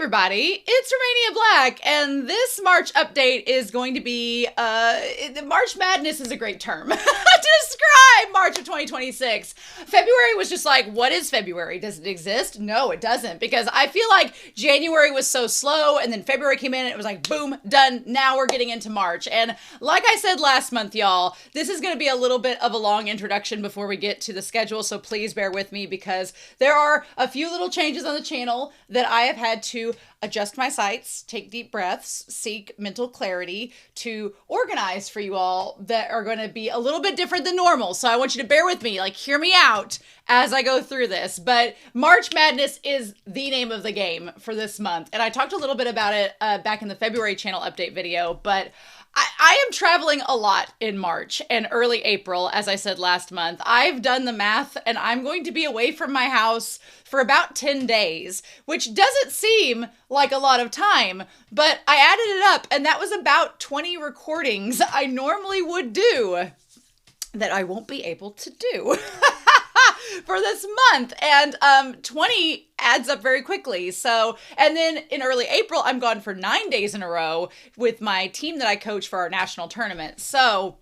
everybody, it's Romania Black, and this March update is going to be, March Madness is a great term to describe March of 2026. February was just like, what is February? Does it exist? No, it doesn't, because I feel like January was so slow, and then February came in, and it was like, boom, done, now we're getting into March. And like I said last month, y'all, this is going to be a little bit of a long introduction before we get to the schedule, so please bear with me, because there are a few little changes on the channel that I have had to adjust my sights, take deep breaths, seek mental clarity to organize for you all that are going to be a little bit different than normal. So I want you to bear with me, like hear me out as I go through this. But March Madness is the name of the game for this month. And I talked a little bit about it back in the February channel update video, but I am traveling a lot in March and early April, as I said last month. I've done the math, and I'm going to be away from my house for about 10 days, which doesn't seem like a lot of time, but I added it up, and that was about 20 recordings I normally would do that I won't be able to do for this month. And 20 adds up very quickly. So, and then in early April, I'm gone for 9 days in a row with my team that I coach for our national tournament. So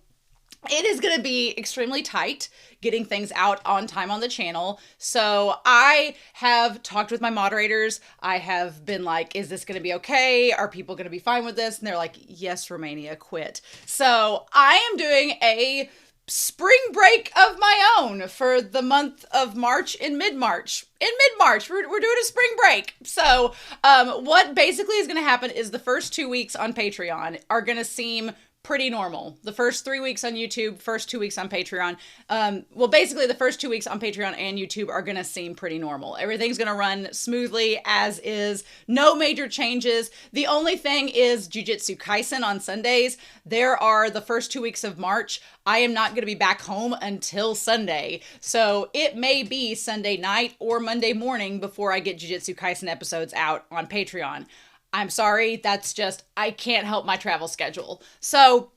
it is going to be extremely tight getting things out on time on the channel. So I have talked with my moderators. I have been like, is this going to be okay? Are people going to be fine with this? And they're like, yes, Romania, quit. So I am doing a spring break of my own for the month of March in mid-March. We're doing a spring break. So what basically is going to happen is the first 2 weeks on Patreon are going to seem pretty normal. The first 3 weeks on YouTube, first 2 weeks on Patreon. Well, basically the first 2 weeks on Patreon and YouTube are going to seem pretty normal. Everything's going to run smoothly as is. No major changes. The only thing is Jujutsu Kaisen on Sundays. There are the first 2 weeks of March. I am not going to be back home until Sunday. So it may be Sunday night or Monday morning before I get Jujutsu Kaisen episodes out on Patreon. I'm sorry, that's just, I can't help my travel schedule. So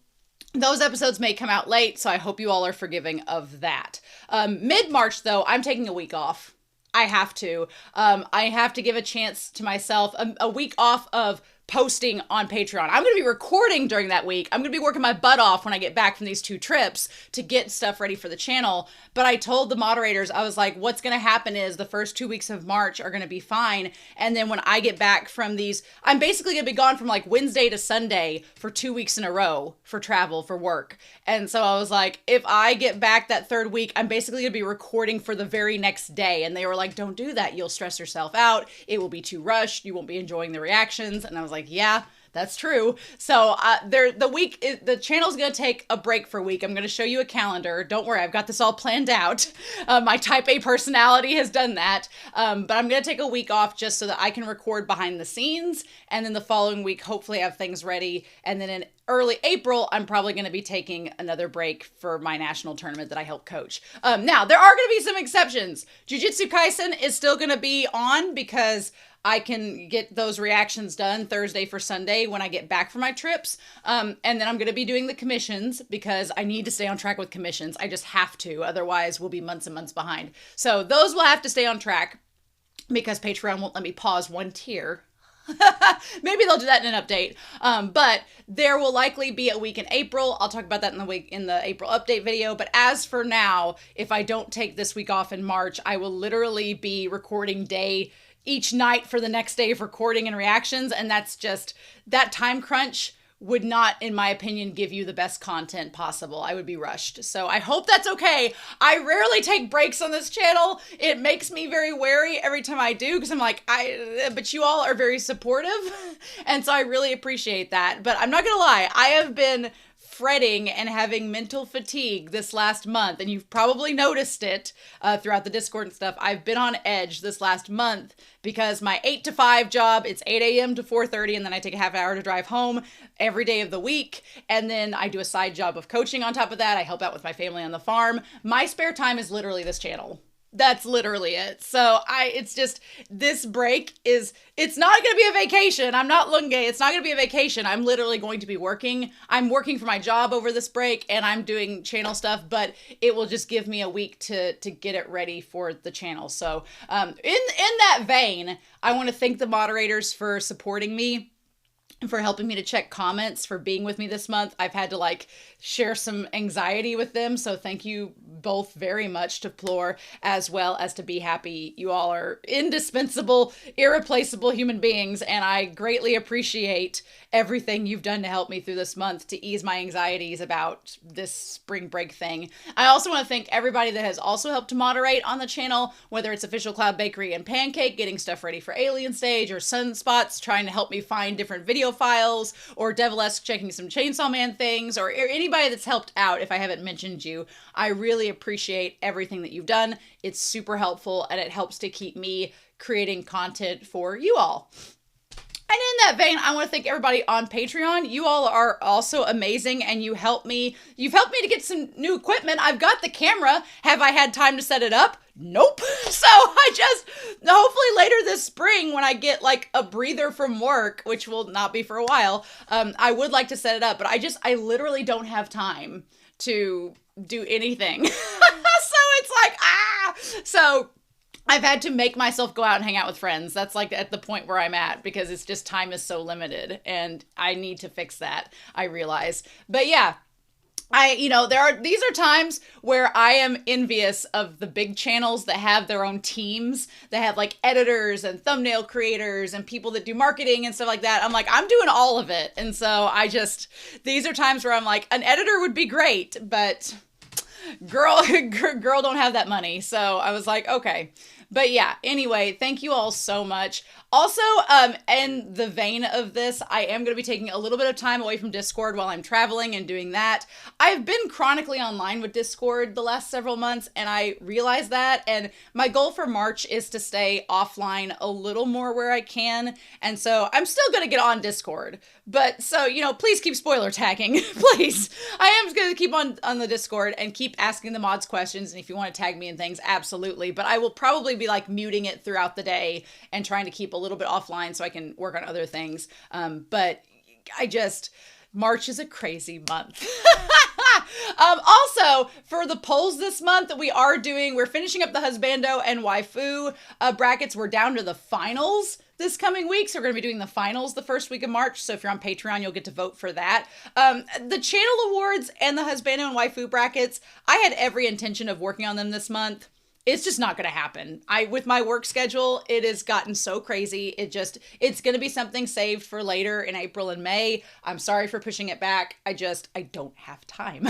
those episodes may come out late, so I hope you all are forgiving of that. Mid-March, though, I'm taking a week off. I have to. I have to give a chance to myself, a week off of posting on Patreon. I'm going to be recording during that week. I'm going to be working my butt off when I get back from these 2 trips to get stuff ready for the channel. But I told the moderators, I was like, what's going to happen is the first 2 weeks of March are going to be fine. And then when I get back from these, I'm basically going to be gone from like Wednesday to Sunday for 2 weeks in a row for travel, for work. And so I was like, if I get back that third week, I'm basically going to be recording for the very next day. And they were like, don't do that. You'll stress yourself out. It will be too rushed. You won't be enjoying the reactions. And I was like, yeah, that's true. So the channel's going to take a break for a week. I'm going to show you a calendar. Don't worry, I've got this all planned out. My type A personality has done that. But I'm going to take a week off just so that I can record behind the scenes. And then the following week, hopefully have things ready. And then in early April, I'm probably going to be taking another break for my national tournament that I help coach. Now, there are going to be some exceptions. Jujutsu Kaisen is still going to be on because I can get those reactions done Thursday for Sunday when I get back from my trips. And then I'm going to be doing the commissions because I need to stay on track with commissions. I just have to. Otherwise, we'll be months and months behind. So those will have to stay on track because Patreon won't let me pause one tier. Maybe they'll do that in an update. But there will likely be a week in April. I'll talk about that in the April update video. But as for now, if I don't take this week off in March, I will literally be recording each night for the next day of recording and reactions. And that's just, that time crunch would not, in my opinion, give you the best content possible. I would be rushed. So I hope that's okay. I rarely take breaks on this channel. It makes me very wary every time I do because I'm like, but you all are very supportive. And so I really appreciate that. But I'm not going to lie. I have been fretting and having mental fatigue this last month, and you've probably noticed it throughout the Discord and stuff. I've been on edge this last month because my 8 to 5 job, it's 8 a.m. to 4:30, and then I take a half hour to drive home every day of the week, and then I do a side job of coaching on top of that. I help out with my family on the farm. My spare time is literally this channel. That's literally it. So it's just, this break is, it's not going to be a vacation. I'm not Lunge. It's not going to be a vacation. I'm literally going to be working. I'm working for my job over this break, and I'm doing channel stuff, but it will just give me a week to get it ready for the channel. So in that vein, I want to thank the moderators for supporting me, for helping me to check comments, for being with me this month. I've had to like share some anxiety with them. So thank you both very much, to Floor as well as to Be Happy. You all are indispensable, irreplaceable human beings. And I greatly appreciate everything you've done to help me through this month to ease my anxieties about this spring break thing. I also want to thank everybody that has also helped to moderate on the channel, whether it's Official Cloud Bakery and Pancake, getting stuff ready for Alien Stage, or Sunspots trying to help me find different video files, or Devilesque checking some Chainsaw Man things, or anybody that's helped out. If I haven't mentioned you, I really appreciate everything that you've done. It's super helpful, and it helps to keep me creating content for you all. And in that vein, I want to thank everybody on Patreon. You all are also amazing, and you've helped me to get some new equipment. I've got the camera. Have I had time to set it up? Nope. So hopefully later this spring, when I get like a breather from work, which will not be for a while, I would like to set it up, but I literally don't have time to do anything. So it's like, so I've had to make myself go out and hang out with friends. That's like at the point where I'm at, because it's just, time is so limited, and I need to fix that, I realize. But yeah, these are times where I am envious of the big channels that have their own teams, that have like editors and thumbnail creators and people that do marketing and stuff like that. I'm like, I'm doing all of it. And so these are times where I'm like, an editor would be great, but girl don't have that money. So I was like, okay. But yeah, anyway, thank you all so much. Also, in the vein of this, I am going to be taking a little bit of time away from Discord while I'm traveling and doing that. I've been chronically online with Discord the last several months, and I realize that, and my goal for March is to stay offline a little more where I can, and so I'm still going to get on Discord. But so, please keep spoiler tagging, please. I am going to keep on the Discord and keep asking the mods questions, and if you want to tag me in things, absolutely. But I will probably be like muting it throughout the day and trying to keep a little bit offline so I can work on other things. But March is a crazy month. Also, for the polls this month, we're finishing up the Husbando and Waifu brackets. We're down to the finals this coming week, so we're going to be doing the finals the first week of March. So if you're on Patreon, you'll get to vote for that. The channel awards and the Husbando and Waifu brackets, I had every intention of working on them this month. It's just not going to happen. With my work schedule, it has gotten so crazy. It's going to be something saved for later in April and May. I'm sorry for pushing it back. I don't have time.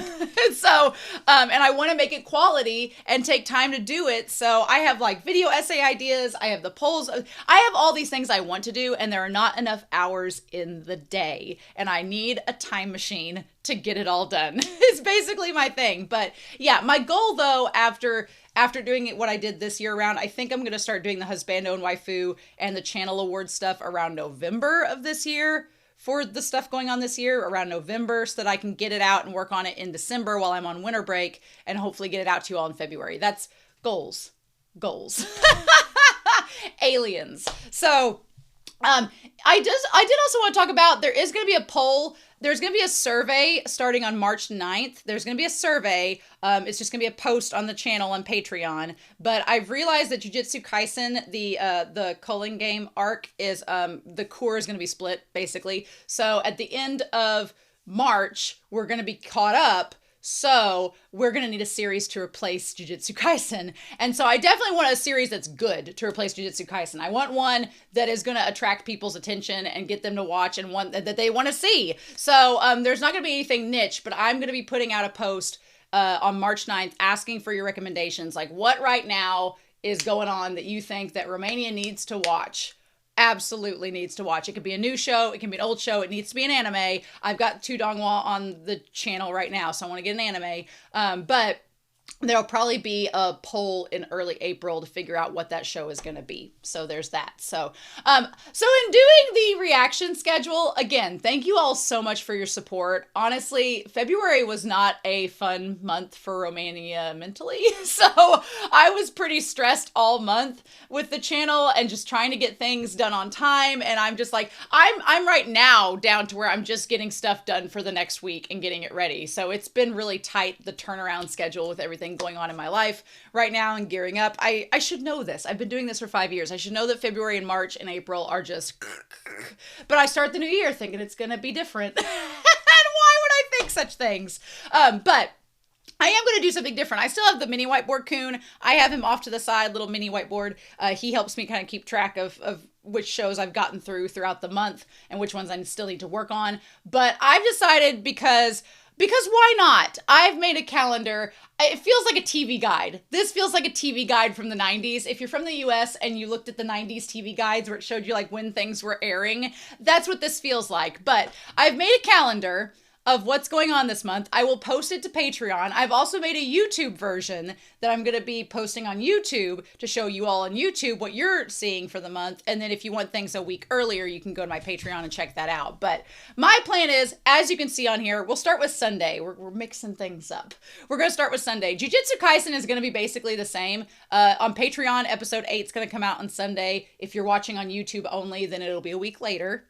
So, and I want to make it quality and take time to do it. So I have like video essay ideas. I have the polls. I have all these things I want to do, and there are not enough hours in the day. And I need a time machine to get it all done. It's basically my thing. But yeah, my goal though, after doing what I did this year around, I think I'm going to start doing the Husbando and Waifu and the channel award stuff around November of this year, for the stuff going on this year around November, so that I can get it out and work on it in December while I'm on winter break, and hopefully get it out to you all in February. That's goals. Aliens. So I did also want to talk about, there is going to be a poll. There's going to be a survey starting on March 9th. There's going to be a survey. It's just going to be a post on the channel on Patreon. But I've realized that Jujutsu Kaisen, the culling game arc, is the core is going to be split, basically. So at the end of March, we're going to be caught up. So we're going to need a series to replace Jujutsu Kaisen. And so I definitely want a series that's good to replace Jujutsu Kaisen. I want one that is going to attract people's attention and get them to watch, and one that they want to see. So there's not going to be anything niche, but I'm going to be putting out a post on March 9th asking for your recommendations. Like, what right now is going on that you think that Romania needs to watch? Absolutely needs to watch. It could be a new show. It can be an old show. It needs to be an anime. I've got 2 Donghua on the channel right now, so I want to get an anime. But There'll probably be a poll in early April to figure out what that show is going to be. So there's that. So in doing the reaction schedule, again, thank you all so much for your support. Honestly, February was not a fun month for Romania mentally. So I was pretty stressed all month with the channel and just trying to get things done on time. And I'm just like, I'm right now down to where I'm just getting stuff done for the next week and getting it ready. So it's been really tight, the turnaround schedule with everything going on in my life right now and gearing up. I should know this. I've been doing this for 5 years. I should know that February and March and April are just, but I start the new year thinking it's going to be different. And why would I think such things? But I am going to do something different. I still have the mini whiteboard coon. I have him off to the side, little mini whiteboard. He helps me kind of keep track of which shows I've gotten throughout the month and which ones I still need to work on. But I've decided because why not? I've made a calendar. It feels like a TV guide. This feels like a TV guide from the 90s. If you're from the US and you looked at the 90s TV guides where it showed you like when things were airing, that's what this feels like. But I've made a calendar of what's going on this month. I will post it to Patreon. I've also made a YouTube version that I'm going to be posting on YouTube to show you all on YouTube what you're seeing for the month. And then if you want things a week earlier, you can go to my Patreon and check that out. But my plan is, as you can see on here, we'll start with Sunday. We're mixing things up. We're going to start with Sunday. Jujutsu Kaisen is going to be basically the same. On Patreon, episode 8 is going to come out on Sunday. If you're watching on YouTube only, then it'll be a week later.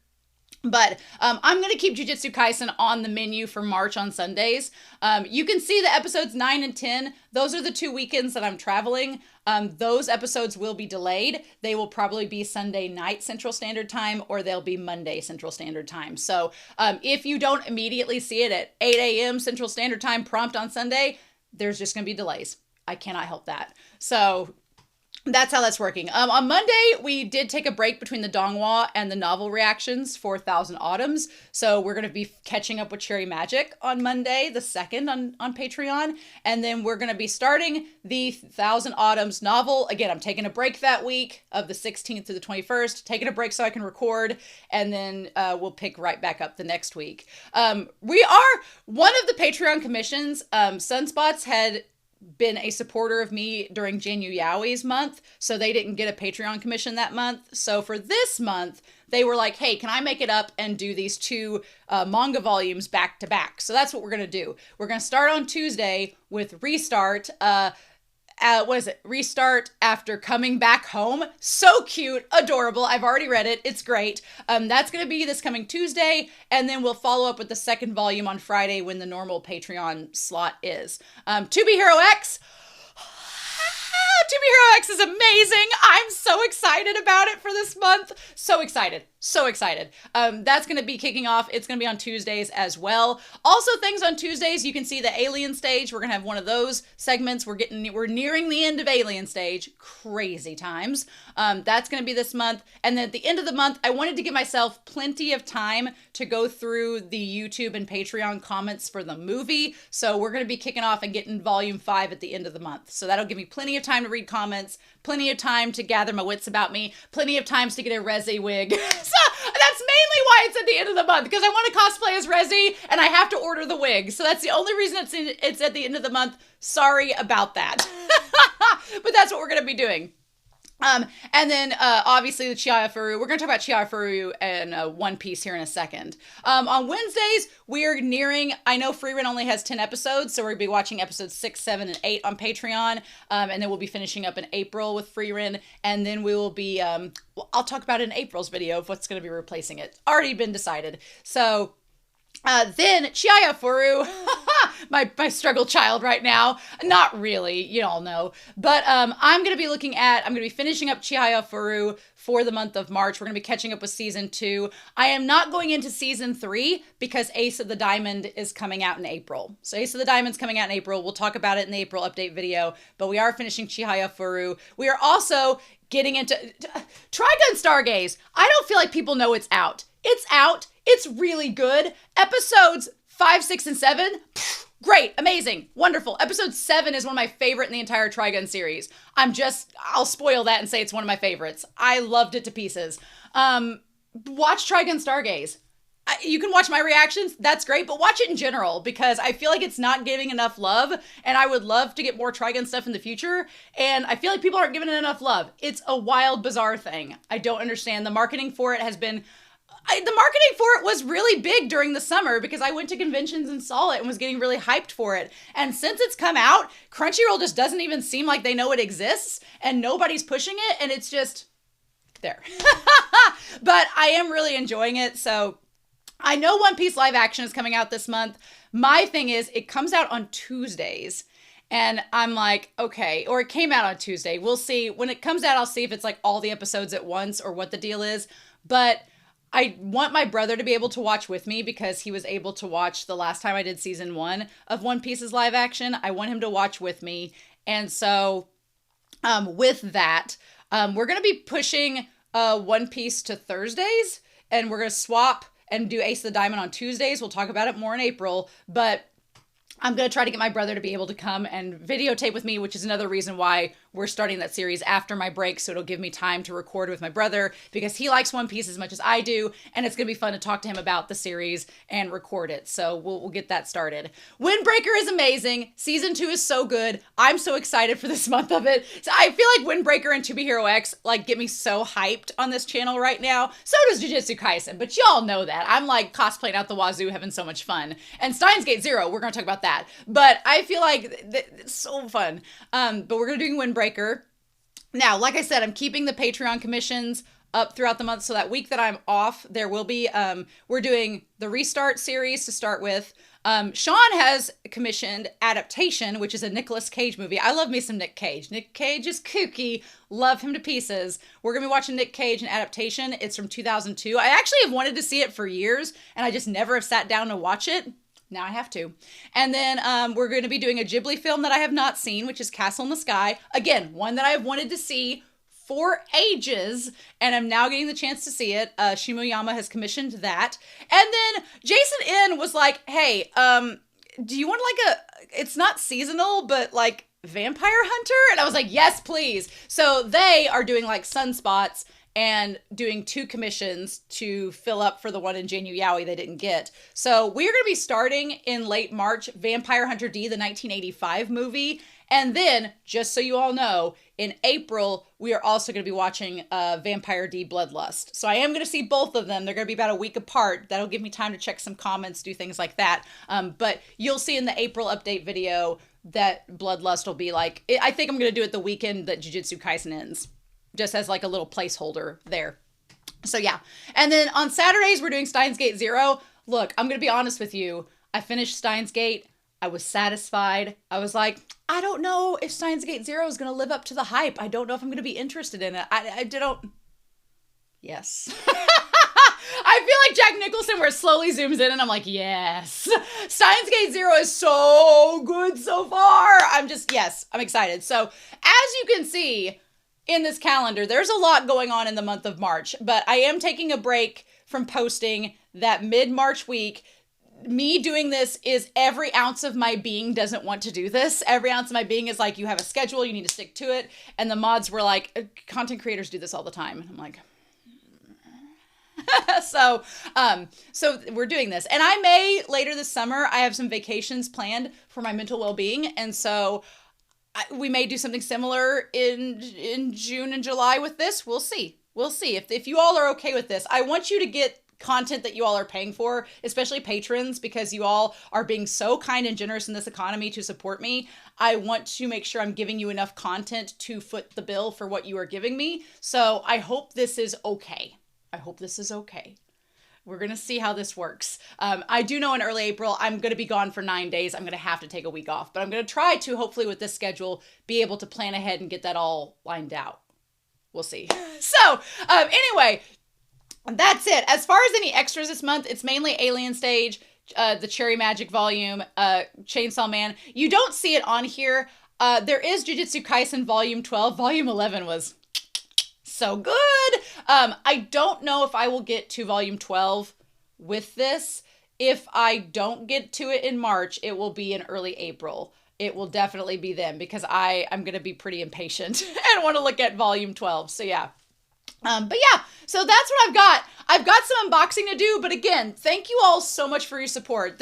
But I'm going to keep Jujutsu Kaisen on the menu for March on Sundays. You can see the episodes 9 and 10. Those are the 2 weekends that I'm traveling. Those episodes will be delayed. They will probably be Sunday night Central Standard Time, or they'll be Monday Central Standard Time. So if you don't immediately see it at 8 a.m. Central Standard Time prompt on Sunday, there's just going to be delays. I cannot help that. So that's how that's working. On Monday, we did take a break between the Donghua and the novel reactions for 1,000 Autumns. So we're going to be catching up with Cherry Magic on Monday, the 2nd on Patreon. And then we're going to be starting the 1,000 Autumns novel. Again, I'm taking a break that week of the 16th to the 21st, taking a break so I can record. And then we'll pick right back up the next week. We are one of the Patreon commissions. Sunspots had been a supporter of me during Janu Yaoi's month, so they didn't get a Patreon commission that month. So for this month, they were like, hey, can I make it up and do these 2 manga volumes back to back? So that's what we're going to do. We're going to start on Tuesday with Restart. Restart After Coming Back Home. So cute, adorable. I've already read it. It's great. That's going to be this coming Tuesday, and then we'll follow up with the 2nd volume on Friday when the normal Patreon slot is. To Be Hero X. To Be Hero X is amazing. I'm so excited about it for this month. So excited. So excited. That's going to be kicking off. It's going to be on Tuesdays as well. Also, things on Tuesdays, you can see the Alien Stage. We're going to have one of those segments. We're nearing the end of Alien Stage. Crazy times. That's going to be this month. And then at the end of the month, I wanted to give myself plenty of time to go through the YouTube and Patreon comments for the movie. So we're going to be kicking off and getting volume 5 at the end of the month. So that'll give me plenty of time to read comments, plenty of time to gather my wits about me, plenty of times to get a Resi wig. So that's mainly why it's at the end of the month, because I want to cosplay as Resi and I have to order the wig. So that's the only reason it's at the end of the month. Sorry about that. But that's what we're going to be doing. And then, obviously the Chihaya-Furu. We're going to talk about Chihaya-Furu and One Piece here in a second. On Wednesdays, we are nearing, I know Freerun only has 10 episodes, so we're going to be watching episodes 6, 7, and 8 on Patreon. And then we'll be finishing up in April with Freerun. And then we will be, I'll talk about it in April's video of what's going to be replacing it. Already been decided. So, then Chihaya-Furu, my struggle child right now. Not really, you all know. But I'm going to be finishing up Chihaya-Furu for the month of March. We're going to be catching up with season 2. I am not going into season 3 because Ace of the Diamond is coming out in April. So Ace of the Diamond's coming out in April. We'll talk about it in the April update video, but we are finishing Chihaya-Furu. We are also getting into Trigun Stargaze. I don't feel like people know it's out. It's out. It's really good. Episodes 5, 6, and 7, great, amazing, wonderful. Episode 7 is one of my favorite in the entire Trigun series. I'll spoil that and say it's one of my favorites. I loved it to pieces. Watch Trigun Stargaze. you can watch my reactions. That's great, but watch it in general because I feel like it's not giving enough love, and I would love to get more Trigun stuff in the future, and I feel like people aren't giving it enough love. It's a wild, bizarre thing. I don't understand. The marketing for it has been... the marketing for it was really big during the summer because I went to conventions and saw it and was getting really hyped for it. And since it's come out, Crunchyroll just doesn't even seem like they know it exists, and nobody's pushing it, and it's just there. But I am really enjoying it, so... I know One Piece live action is coming out this month. My thing is, it comes out on Tuesdays. And I'm like, okay, or it came out on Tuesday. We'll see. When it comes out, I'll see if it's like all the episodes at once or what the deal is. But I want my brother to be able to watch with me because he was able to watch the last time I did season 1 of One Piece's live action. I want him to watch with me. And so with that, we're going to be pushing One Piece to Thursdays. And we're going to swap and do Ace of the Diamond on Tuesdays. We'll talk about it more in April, but I'm going to try to get my brother to be able to come and videotape with me, which is another reason why we're starting that series after my break, so it'll give me time to record with my brother because he likes One Piece as much as I do, and it's going to be fun to talk to him about the series and record it, so we'll get that started. Windbreaker is amazing. Season 2 is so good. I'm so excited for this month of it. So I feel like Windbreaker and To Be Hero X like get me so hyped on this channel right now. So does Jujutsu Kaisen, but y'all know that. I'm like cosplaying out the wazoo, having so much fun. And Steins Gate Zero, we're going to talk about that. But I feel like it's so fun. But we're going to do Windbreaker. Now, like I said, I'm keeping the Patreon commissions up throughout the month. So that week that I'm off, there will be, we're doing the Restart series to start with. Sean has commissioned Adaptation, which is a Nicolas Cage movie. I love me some Nick Cage. Nick Cage is kooky. Love him to pieces. We're going to be watching Nick Cage and Adaptation. It's from 2002. I actually have wanted to see it for years, and I just never have sat down to watch it. Now I have to. And then we're going to be doing a Ghibli film that I have not seen, which is Castle in the Sky. Again, one that I've wanted to see for ages, and I'm now getting the chance to see it. Shimoyama has commissioned that. And then Jason N was like, hey, do you want like it's not seasonal, but like Vampire Hunter? And I was like, yes, please. So they are doing like Sunspots and doing 2 commissions to fill up for the one in January they didn't get. So we're going to be starting in late March, Vampire Hunter D, the 1985 movie. And then, just so you all know, in April, we are also going to be watching Vampire D Bloodlust. So I am going to see both of them. They're going to be about a week apart. That'll give me time to check some comments, do things like that. But you'll see in the April update video that Bloodlust will be like, I think I'm going to do it the weekend that Jujutsu Kaisen ends. Just as like a little placeholder there. So yeah. And then on Saturdays, we're doing Steins Gate Zero. Look, I'm going to be honest with you. I finished Steins Gate. I was satisfied. I was like, I don't know if Steins Gate Zero is going to live up to the hype. I don't know if I'm going to be interested in it. I don't. Yes. I feel like Jack Nicholson where it slowly zooms in and I'm like, yes. Steins Gate Zero is so good so far. Yes, I'm excited. So as you can see, in this calendar, there's a lot going on in the month of March, but I am taking a break from posting that mid-March week. Me doing this is every ounce of my being doesn't want to do this. Every ounce of my being is like, you have a schedule, you need to stick to it. And the mods were like, content creators do this all the time. And I'm like, so we're doing this. And I may, later this summer, I have some vacations planned for my mental well-being. And so we may do something similar in June and July with this. We'll see. We'll see. If you all are okay with this, I want you to get content that you all are paying for, especially patrons, because you all are being so kind and generous in this economy to support me. I want to make sure I'm giving you enough content to foot the bill for what you are giving me. So I hope this is okay. I hope this is okay. We're going to see how this works. I do know in early April, I'm going to be gone for 9 days. I'm going to have to take a week off, but I'm going to try to, hopefully with this schedule, be able to plan ahead and get that all lined out. We'll see. So anyway, that's it. As far as any extras this month, it's mainly Alien Stage, the Cherry Magic volume, Chainsaw Man. You don't see it on here. There is Jujutsu Kaisen volume 12. Volume 11 was so good. I don't know if I will get to volume 12 with this. If I don't get to it in March, it will be in early April. It will definitely be then because I'm going to be pretty impatient and want to look at volume 12. So yeah. But yeah, so that's what I've got. I've got some unboxing to do, but again, thank you all so much for your support.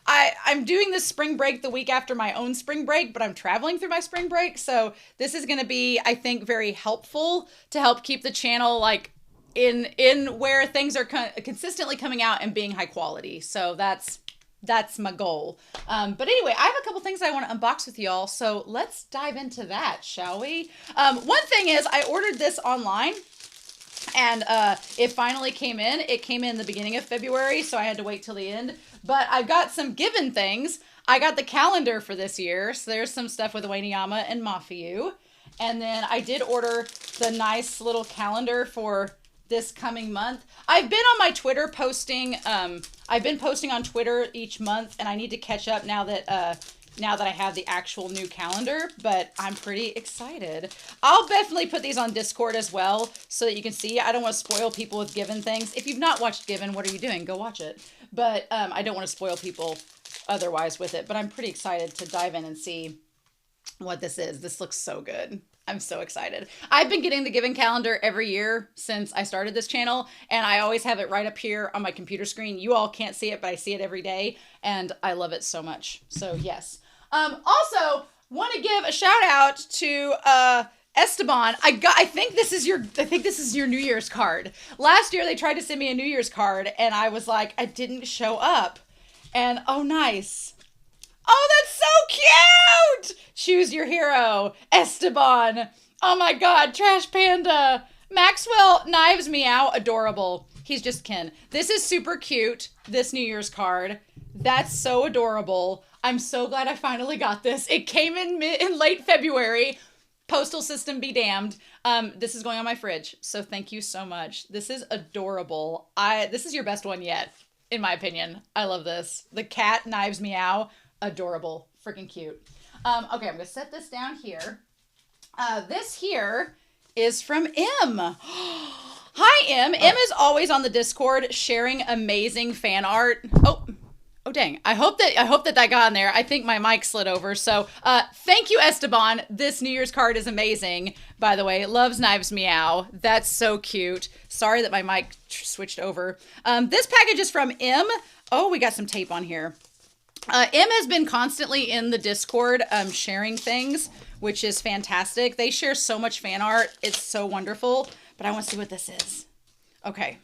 I'm doing this spring break the week after my own spring break, but I'm traveling through my spring break. So this is going to be, I think, very helpful to help keep the channel like in where things are consistently coming out and being high quality. So that's my goal. But anyway, I have a couple things I want to unbox with y'all. So let's dive into that, shall we? One thing is I ordered this online and it finally came in. It came in the beginning of February, so I had to wait till the end. But I've got some given things. I got the calendar for this year. So there's some stuff with Waifu and Mafiu. And then I did order the nice little calendar for this coming month. I've been on my Twitter posting. I've been posting on Twitter each month, and I need to catch up now that I have the actual new calendar, but I'm pretty excited. I'll definitely put these on Discord as well so that you can see. I don't want to spoil people with Given things. If you've not watched Given, what are you doing? Go watch it. But I don't want to spoil people otherwise with it, but I'm pretty excited to dive in and see what this is. This looks so good. I'm so excited. I've been getting the Given calendar every year since I started this channel, and I always have it right up here on my computer screen. You all can't see it, but I see it every day, and I love it so much. So yes. Also, want to give a shout out to Esteban. I think this is your New Year's card. Last year they tried to send me a New Year's card, and I was like, I didn't show up. And oh, nice. Oh, that's so cute! Choose your hero, Esteban. Oh my god, Trash Panda. Maxwell Knives Meow, adorable. He's just Ken. This is super cute, this New Year's card. That's so adorable. I'm so glad I finally got this. It came in late February. Postal system be damned. This is going on my fridge, so thank you so much. This is adorable. This is your best one yet, in my opinion. I love this. The cat Knives Meow. Adorable. Freaking cute. Okay, I'm going to set this down here. This here is from M. Hi, M. M is always on the Discord sharing amazing fan art. Oh, dang. I hope that got in there. I think my mic slid over. So thank you, Esteban. This New Year's card is amazing. By the way, loves Knives Meow. That's so cute. Sorry that my mic switched over. This package is from M. Oh, we got some tape on here. M has been constantly in the Discord sharing things, which is fantastic. They share so much fan art. It's so wonderful. But I want to see what this is. Okay.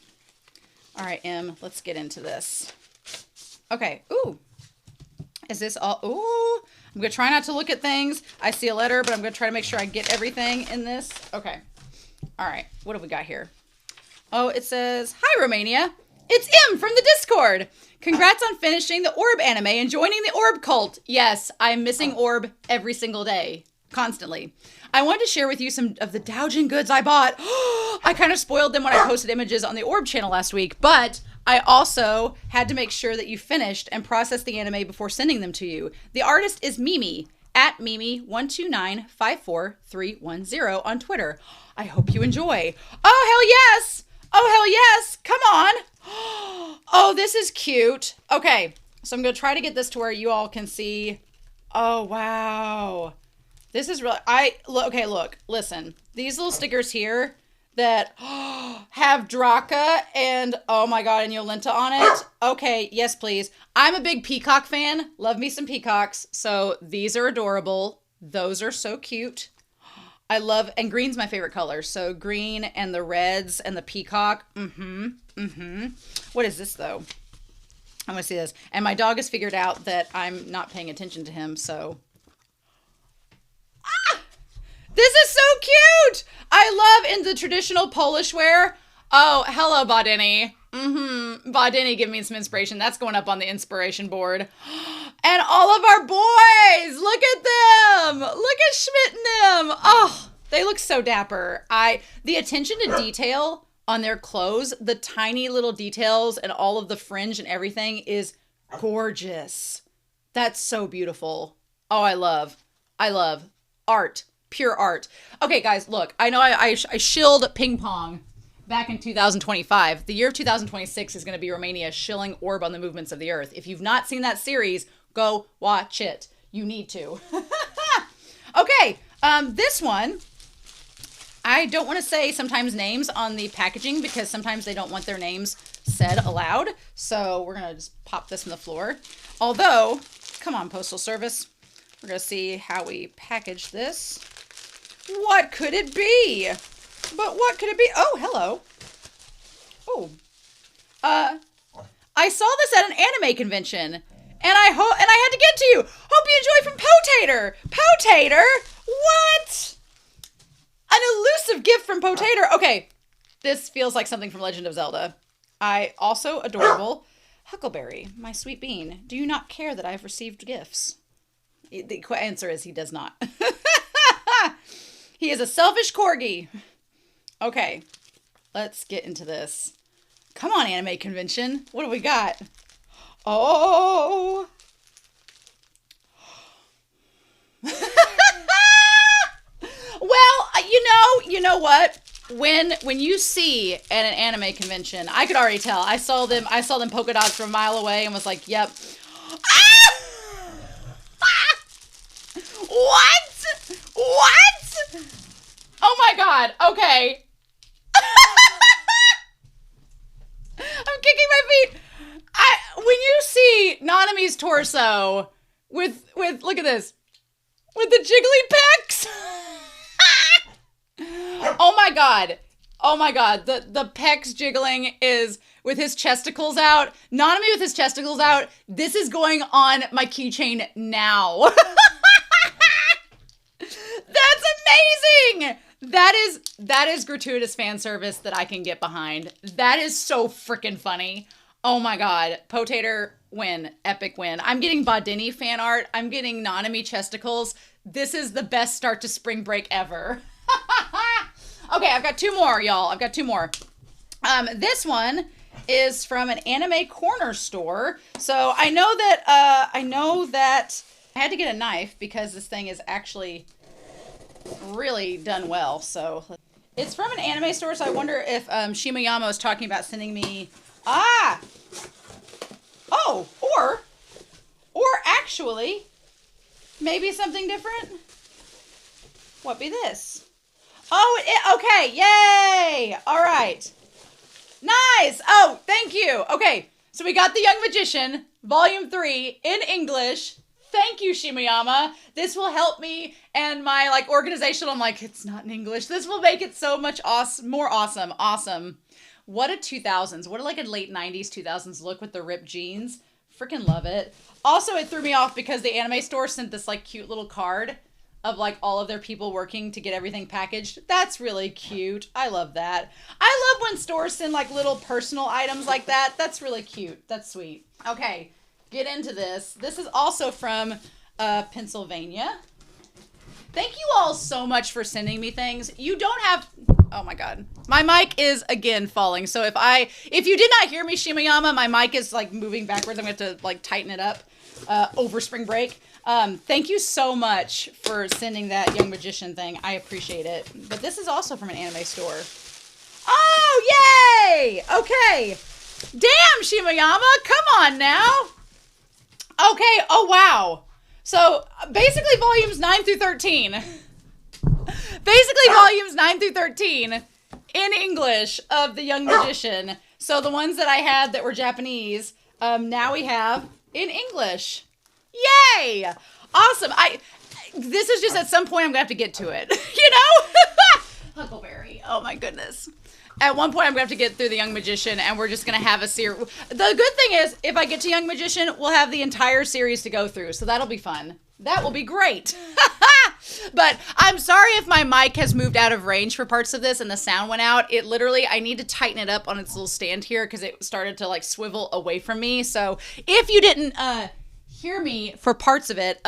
All right, M, let's get into this. Okay. Ooh. Is this all? Ooh. I'm going to try not to look at things. I see a letter, but I'm going to try to make sure I get everything in this. Okay. All right. What have we got here? Oh, it says, "Hi, Romania. It's M from the Discord. Congrats on finishing the Orb anime and joining the Orb cult." Yes, I'm missing Orb every single day, constantly. "I wanted to share with you some of the Doujin goods I bought." I kind of spoiled them when I posted images on the Orb channel last week, but I also had to make sure that you finished and processed the anime before sending them to you. The artist is Mimi, at Mimi12954310 on Twitter. I hope you enjoy. Oh, hell yes! Oh, hell yes! Come on! Oh, this is cute. Okay, so I'm going to try to get this to where you all can see. Oh, wow. This is really... Okay, look. Listen. These little stickers here that have Draka and, oh my god, and Yolenta on it. Okay, yes, please. I'm a big peacock fan. Love me some peacocks. So these are adorable. Those are so cute. I love, and green's my favorite color. So green and the reds and the peacock. What is this though? I want to see this. And my dog has figured out that I'm not paying attention to him, so. Ah! This is so cute! I love in the traditional Polish wear. Oh, hello, Bodini. Bodini, give me some inspiration. That's going up on the inspiration board. And all of our boys! Look at them! Look at Schmidt and them! Oh, they look so dapper. The attention to detail on their clothes, the tiny little details and all of the fringe and everything is gorgeous. That's so beautiful. Oh, I love art. Pure art. Okay, guys, look. I know I shilled ping pong back in 2025. The year of 2026 is going to be Romania shilling Orb on the Movements of the Earth. If you've not seen that series, go watch it. You need to. Okay, this one I don't want to say sometimes names on the packaging because sometimes they don't want their names said aloud. So we're going to just pop this in the floor. Although, come on, Postal Service. We're going to see how we package this. What could it be? But what could it be? Oh, hello. Oh. I saw this at an anime convention, and I had to get to you. Hope you enjoy from Po-Tater. Po-Tater? What? An elusive gift from Po-Tater. Okay, this feels like something from Legend of Zelda. Also adorable. Huckleberry, my sweet bean, do you not care that I have received gifts? The answer is he does not. He is a selfish corgi. Okay, let's get into this. Come on, anime convention. What do we got? Oh. Well, you know what? When you see at an anime convention, I could already tell. I saw them polka dots from a mile away and was like, "Yep." Ah! What? What? Oh my god. Okay. I'm kicking my feet. When you see Nanami's torso with look at this. With the jiggly pecs. Oh my god. Oh my god. The pecs jiggling is with his chesticles out. Nanami with his chesticles out. This is going on my keychain now. That's amazing. That is gratuitous fan service that I can get behind. That is so freaking funny. Oh my god. Po-Tater win. Epic win. I'm getting Bodini fan art. I'm getting Nanami chesticles. This is the best start to spring break ever. Okay, I've got two more, y'all. I've got two more. This one is from an anime corner store. So I know that I had to get a knife because this thing is actually really done well. So it's from an anime store. So I wonder if Shimoyama was talking about sending me or actually maybe something different. What be this? Oh, okay. Yay. All right. Nice. Oh, thank you. Okay. So we got The Young Magician, Volume 3 in English. Thank you, Shimoyama. This will help me and my organization. I'm like, it's not in English. This will make it so much more awesome. Awesome. What a 2000s. What a late 90s, 2000s look with the ripped jeans. Freaking love it. Also, it threw me off because the anime store sent this cute little card of all of their people working to get everything packaged. That's really cute. I love that. I love when stores send little personal items like that. That's really cute. That's sweet. Okay, get into this. This is also from Pennsylvania. Thank you all so much for sending me things. You don't have... Oh my god. My mic is again falling. So if you did not hear me, Shimoyama, my mic is moving backwards. I'm going to have to tighten it up over spring break. Thank you so much for sending that Young Magician thing. I appreciate it. But this is also from an anime store. Oh, yay! Okay. Damn, Shimoyama, come on now. Okay, oh wow. So, basically volumes 9 through 13. Basically volumes 9 through 13 in English of The Young Magician. So the ones that I had that were Japanese, now we have in English. Yay! Awesome. This is just at some point I'm going to have to get to it. Huckleberry. Oh my goodness. At one point I'm going to have to get through The Young Magician and we're just going to have a series. The good thing is if I get to Young Magician, we'll have the entire series to go through. So that'll be fun. That will be great. But I'm sorry if my mic has moved out of range for parts of this and the sound went out. It literally, I need to tighten it up on its little stand here because it started to swivel away from me. So if you didn't hear me for parts of it,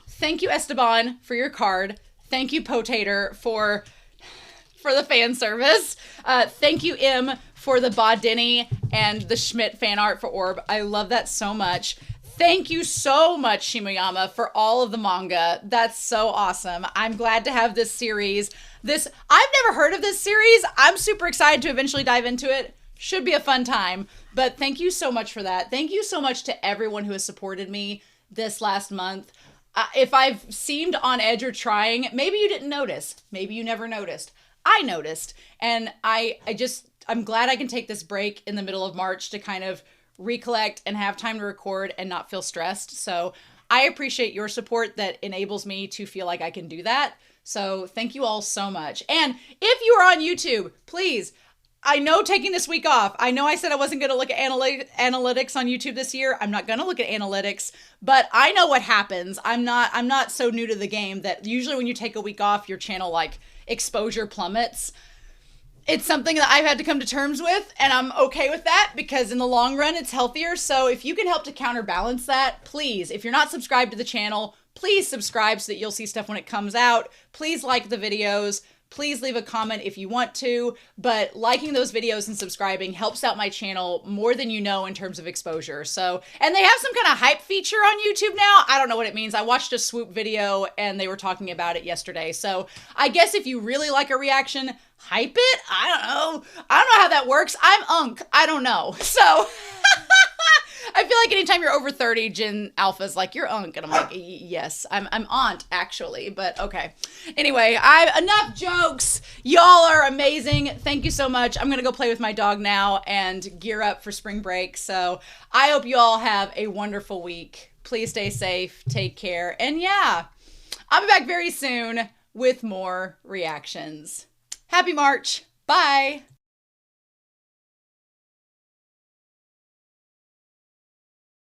thank you, Esteban, for your card. Thank you, Po-Tater, for the fan service. Thank you, Im, for the Bodini and the Schmidt fan art for Orb. I love that so much. Thank you so much, Shimoyama, for all of the manga. That's so awesome. I'm glad to have this series. I've never heard of this series. I'm super excited to eventually dive into it. Should be a fun time. But thank you so much for that. Thank you so much to everyone who has supported me this last month. If I've seemed on edge or trying, maybe you didn't notice. Maybe you never noticed. I noticed. And I'm glad I can take this break in the middle of March to kind of recollect and have time to record and not feel stressed. So I appreciate your support that enables me to feel like I can do that. So thank you all so much. And if you are on YouTube, please, I know taking this week off, I know I said I wasn't going to look at analytics on YouTube this year. I'm not going to look at analytics, but I know what happens. I'm not so new to the game that usually when you take a week off, your channel like exposure plummets. It's something that I've had to come to terms with, and I'm okay with that because in the long run, it's healthier. So if you can help to counterbalance that, please, if you're not subscribed to the channel, please subscribe so that you'll see stuff when it comes out. Please like the videos. Please leave a comment if you want to, but liking those videos and subscribing helps out my channel more than you know in terms of exposure. So, and they have some kind of hype feature on YouTube now. I don't know what it means. I watched a swoop video and they were talking about it yesterday. So I guess if you really like a reaction, hype it. I don't know. I don't know how that works. I'm Unk. I don't know. So I feel like anytime you're over 30, Gen Alpha's like, you're Unk. And I'm like, yes, I'm Aunt, actually. But okay. Anyway, enough jokes. Y'all are amazing. Thank you so much. I'm going to go play with my dog now and gear up for spring break. So I hope you all have a wonderful week. Please stay safe. Take care. And yeah, I'll be back very soon with more reactions. Happy March. Bye.